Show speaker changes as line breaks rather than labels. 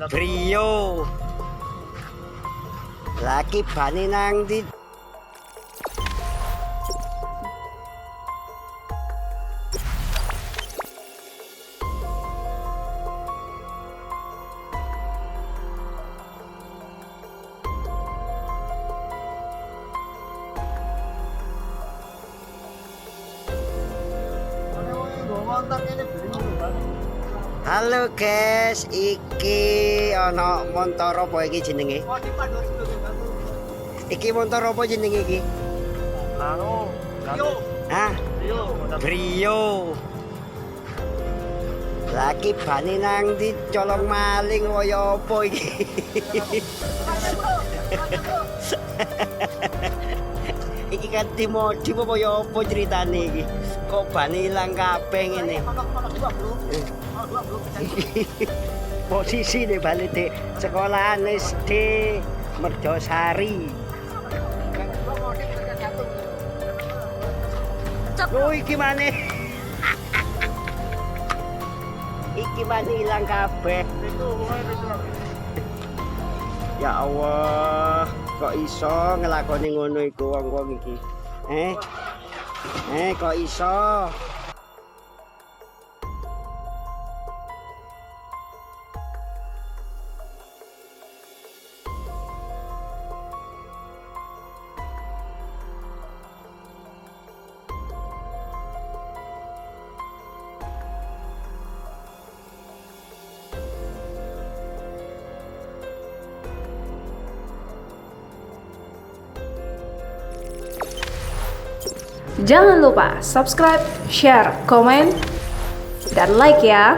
Brio lagi bani nang di Halo guys, iki ana montor apa iki jenenge? Iki montor apa jenenge iki? Hah? Brio. Lagi bani nang di colong maling kaya apa iki? Iki kan dimodi apa kaya apa ceritane iki? Kok bani ilang kabeh ngene? Posisi nih balik di sekolahan SD Merjosari. Oh iki mana? Iki mana hilang kabeh? Ya Allah, kok iso ngelakoni ngono iku wong-wong iki? Kok iso?
Jangan lupa subscribe, share, komen, dan like ya.